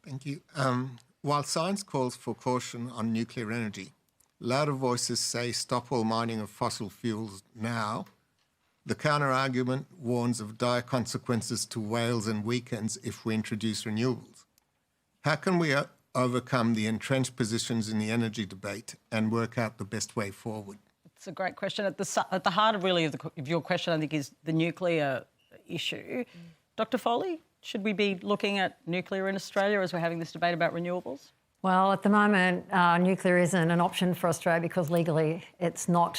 Thank you. While science calls for caution on nuclear energy, louder voices say stop all mining of fossil fuels now. The counter-argument warns of dire consequences to whales and weekends if we introduce renewables. How can we overcome the entrenched positions in the energy debate and work out the best way forward? It's a great question. At the heart of really of your question, I think, is the nuclear issue. Dr. Foley, should we be looking at nuclear in Australia as we're having this debate about renewables? Well, at the moment, nuclear isn't an option for Australia because legally it's not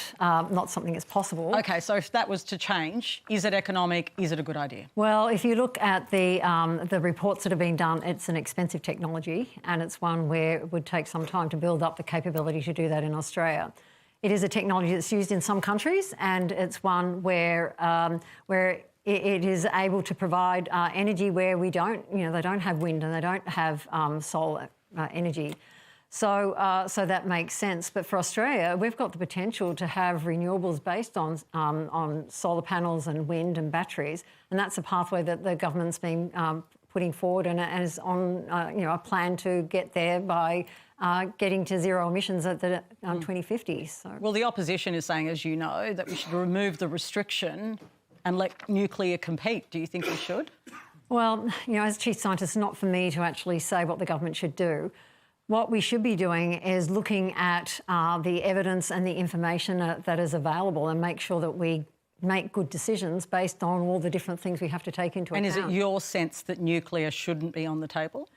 something that's possible. OK, so if that was to change, is it economic? Is it a good idea? Well, if you look at the reports that have been done, it's an expensive technology and it's one where it would take some time to build up the capability to do that in Australia. It is a technology that's used in some countries and it's one where it is able to provide energy where we don't, they don't have wind and they don't have solar energy. So that makes sense. But for Australia, we've got the potential to have renewables based on solar panels and wind and batteries, and that's a pathway that the government's been putting forward and is on a plan to get there by getting to zero emissions at the 2050. So. Well, the opposition is saying, as you know, that we should remove the restriction and let nuclear compete. Do you think we should? Well, as Chief Scientist, it's not for me to actually say what the government should do. What we should be doing is looking at the evidence and the information that is available and make sure that we make good decisions based on all the different things we have to take into account. And is it your sense that nuclear shouldn't be on the table?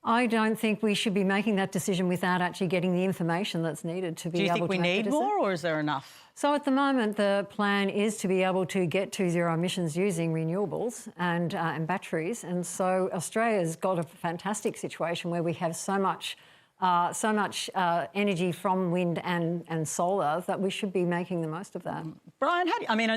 I don't think we should be making that decision without actually getting the information that's needed to be able to make a decision. Do you think we need more or is there enough? So at the moment, the plan is to be able to get to zero emissions using renewables and batteries. And so Australia's got a fantastic situation where we have so much energy from wind and solar that we should be making the most of that. Brian,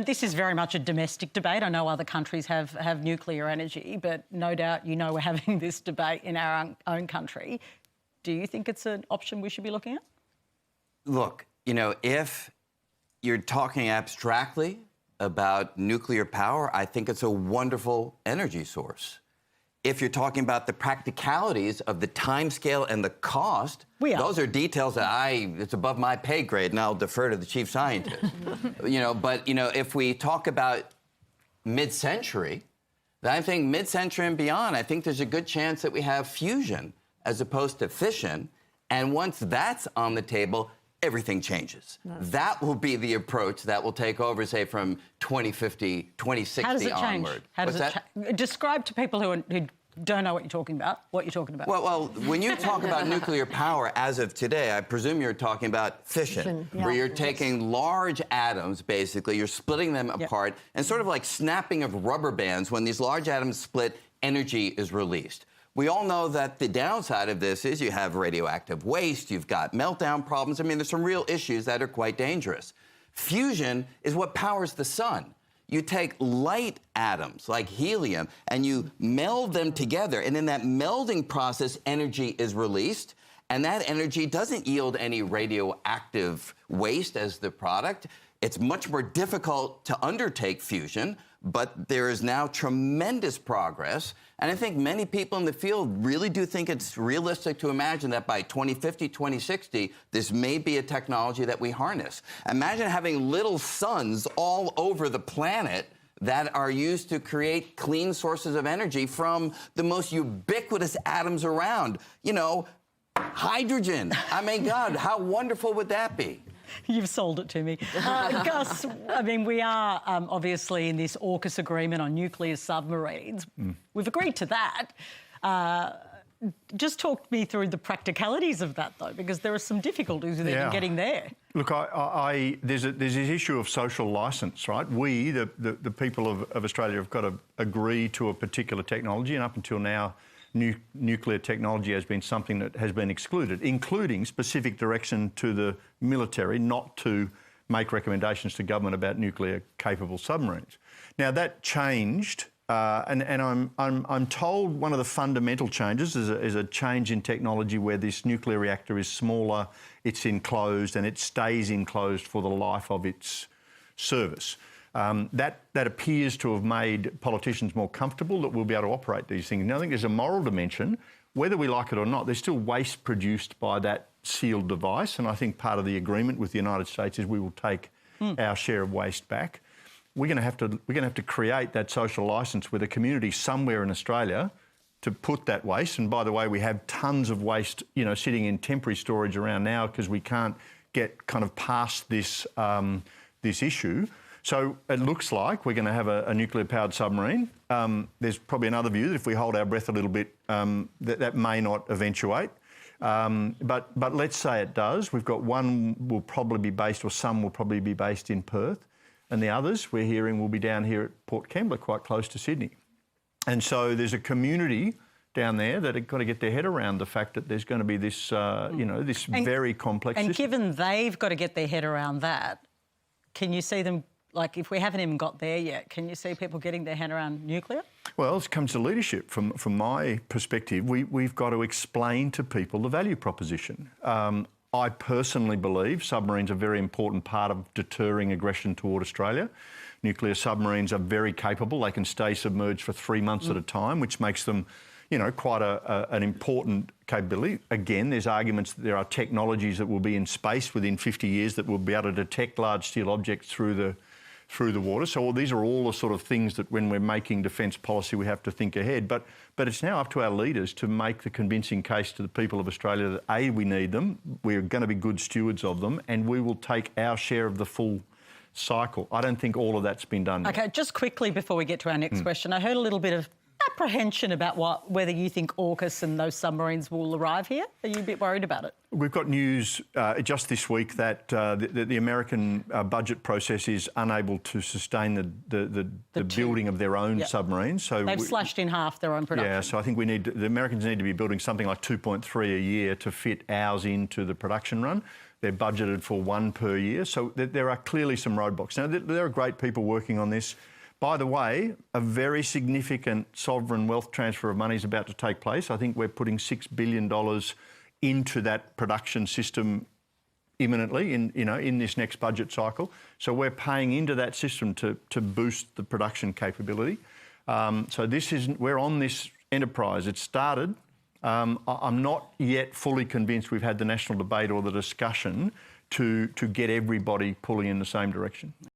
this is very much a domestic debate. I know other countries have nuclear energy, but no doubt we're having this debate in our own country. Do you think it's an option we should be looking at? Look, if you're talking abstractly about nuclear power, I think it's a wonderful energy source. If you're talking about the practicalities of the timescale and the cost, those are details that it's above my pay grade, and I'll defer to the chief scientist. If we talk about mid-century, then I think mid-century and beyond, I think there's a good chance that we have fusion as opposed to fission. And once that's on the table, everything changes. That will be the approach that will take over, say, from 2050, 2060 How does it change? onward. How does it change? Describe to people who don't know what you're talking about, Well, when you talk about nuclear power as of today, I presume you're talking about fission, where you're taking large atoms, basically, you're splitting them apart, and sort of like snapping of rubber bands, when these large atoms split, energy is released. We all know that the downside of this is you have radioactive waste, you've got meltdown problems. There's some real issues that are quite dangerous. Fusion is what powers the sun. You take light atoms like helium and you meld them together, and in that melding process, energy is released, and that energy doesn't yield any radioactive waste as the product. It's much more difficult to undertake fusion, but there is now tremendous progress. And I think many people in the field really do think it's realistic to imagine that by 2050, 2060, this may be a technology that we harness. Imagine having little suns all over the planet that are used to create clean sources of energy from the most ubiquitous atoms around. Hydrogen. God, how wonderful would that be? You've sold it to me. Gus, we are obviously in this AUKUS agreement on nuclear submarines. We've agreed to that. Just talk me through the practicalities of that, though, because there are some difficulties with even getting there. Look, there's this issue of social licence, right? We, the people of Australia, have got to agree to a particular technology, and up until now, nuclear technology has been something that has been excluded, including specific direction to the military not to make recommendations to government about nuclear-capable submarines. Now, that changed, and I'm told one of the fundamental changes is a change in technology where this nuclear reactor is smaller, it's enclosed, and it stays enclosed for the life of its service. That appears to have made politicians more comfortable that we'll be able to operate these things. Now, I think there's a moral dimension whether we like it or not, there's still waste produced by that sealed device, and I think part of the agreement with the United States is we will take our share of waste back. We're going to have to create that social licence with a community somewhere in Australia to put that waste. And by the way, we have tons of waste, you know, sitting in temporary storage around now because we can't get kind of past this this issue. So it looks like we're going to have a nuclear-powered submarine. There's probably another view that if we hold our breath a little bit, that may not eventuate. But let's say it does. We've got one will probably be based, or some will probably be based in Perth, and the others we're hearing will be down here at Port Kembla, quite close to Sydney. And so there's a community down there that have got to get their head around the fact that there's going to be this, you know, this very complex system. Given they've got to get their head around that, can you see them, like if we haven't even got there yet, can you see people getting their head around nuclear? Well, it comes to leadership. From my perspective, we've got to explain to people the value proposition. I personally believe submarines are a very important part of deterring aggression toward Australia. Nuclear submarines are very capable. They can stay submerged for 3 months at a time, which makes them, you know, quite an important capability. Again, there's arguments that there are technologies that will be in space within 50 years that will be able to detect large steel objects through the water. So these are all the sort of things that when we're making defence policy we have to think ahead. But it's now up to our leaders to make the convincing case to the people of Australia that A, we need them, we're going to be good stewards of them, and we will take our share of the full cycle. I don't think all of that's been done yet. OK, just quickly before we get to our next question, I heard a little bit of apprehension about whether you think AUKUS and those submarines will arrive here. Are you a bit worried about it? We've got news just this week that the American budget process is unable to sustain the building of their own submarines. So they've slashed in half their own production. Yeah, so I think the Americans need to be building something like 2.3 a year to fit ours into the production run. They're budgeted for 1 per year. So there are clearly some roadblocks. Now, there are great people working on this. By the way, a very significant sovereign wealth transfer of money is about to take place. I think we're putting $6 billion into that production system imminently in this next budget cycle. So we're paying into that system to boost the production capability. So we're on this enterprise. It started. I'm not yet fully convinced we've had the national debate or the discussion to get everybody pulling in the same direction.